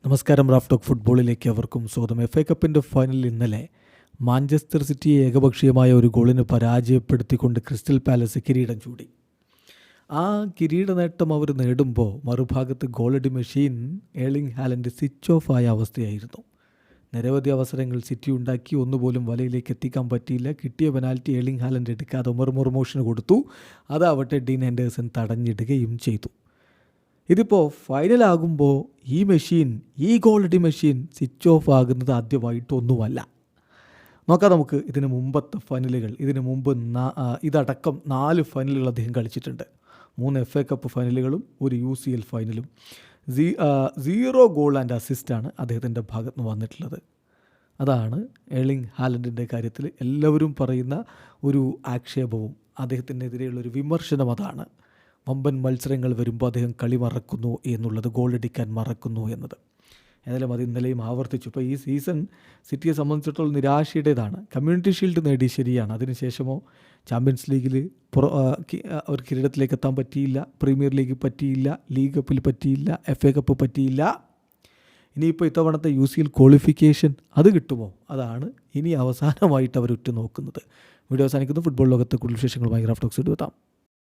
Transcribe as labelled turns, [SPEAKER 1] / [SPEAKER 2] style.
[SPEAKER 1] നമസ്കാരം. Raf talk ഫുട്ബോളിലേക്ക് അവർക്കും സ്വാഗതം. FA കപ്പിൻ്റെ ഫൈനലിൽ ഇന്നലെ മാഞ്ചസ്റ്റർ സിറ്റിയെ ഏകപക്ഷീയമായ ഒരു ഗോളിന് പരാജയപ്പെടുത്തിക്കൊണ്ട് ക്രിസ്റ്റൽ പാലസ് കിരീടം ചൂടി. ആ കിരീട നേട്ടം അവർ നേടുമ്പോൾ മറുഭാഗത്ത് ഗോളടി machine Erling Haaland switch off ആയ അവസ്ഥയായിരുന്നു. നിരവധി അവസരങ്ങൾ സിറ്റി ഉണ്ടാക്കി, ഒന്നുപോലും വലയിലേക്ക് എത്തിക്കാൻ പറ്റിയില്ല. കിട്ടിയ പെനാൽറ്റി ഏർലിംഗ് ഹാലൻഡ് എടുക്കാതെ ഉമർ മുർമൂഷിന് കൊടുത്തു. അതാവട്ടെ ഡീൻ ഹെൻഡേഴ്സൺ തടഞ്ഞിടുകയും ചെയ്തു. ഇതിപ്പോൾ ഫൈനലാകുമ്പോൾ ഈ ഗോളടി മെഷീൻ സ്വിച്ച് ഓഫ് ആകുന്നത് ആദ്യമായിട്ടൊന്നുമല്ല. നോക്കാം നമുക്ക് ഇതിന് മുമ്പത്തെ ഫൈനലുകൾ. ഇതിന് മുമ്പ് ഇതടക്കം 4 ഫൈനലുകൾ അദ്ദേഹം കളിച്ചിട്ടുണ്ട്. 3 FA കപ്പ് ഫൈനലുകളും ഒരു UCL ഫൈനലും. 0 ഗോൾ ആൻഡ് അസിസ്റ്റാണ് അദ്ദേഹത്തിൻ്റെ ഭാഗത്ത് നിന്ന് വന്നിട്ടുള്ളത്. അതാണ് ഏർലിംഗ് ഹാലൻഡിൻ്റെ കാര്യത്തിൽ എല്ലാവരും പറയുന്ന ഒരു ആക്ഷേപവും അദ്ദേഹത്തിനെതിരെയുള്ളൊരു വിമർശനം. അതാണ് വമ്പൻ മത്സരങ്ങൾ വരുമ്പോൾ അദ്ദേഹം കളി മറക്കുന്നു എന്നുള്ളത്, ഗോളടിക്കാൻ മറക്കുന്നു എന്നത്. ഏതായാലും അത് ഇന്നലെയും ആവർത്തിച്ചു. ഇപ്പോൾ ഈ സീസൺ സിറ്റിയെ സംബന്ധിച്ചിടത്തോളം നിരാശയുടേതാണ്. കമ്മ്യൂണിറ്റി ഷീൽഡ് നേടി, ശരിയാണ്. അതിനുശേഷമോ ചാമ്പ്യൻസ് ലീഗിൽ അവർ കിരീടത്തിലേക്ക് എത്താൻ പറ്റിയില്ല, പ്രീമിയർ ലീഗ് പറ്റിയില്ല, ലീഗ് കപ്പിൽ പറ്റിയില്ല, FA കപ്പ് പറ്റിയില്ല. ഇനിയിപ്പോൾ ഇത്തവണത്തെ UCL ക്വാളിഫിക്കേഷൻ അത് കിട്ടുമോ? അതാണ് ഇനി അവസാനമായിട്ട് അവർ ഉറ്റുനോക്കുന്നത്. വീഡിയോ അവസാനിക്കുന്നു. ഫുട്ബോൾ ലോകത്തെ കൂടുതൽ വിശേഷങ്ങളുമായി റാഫ് ടോക്സ് എത്താം.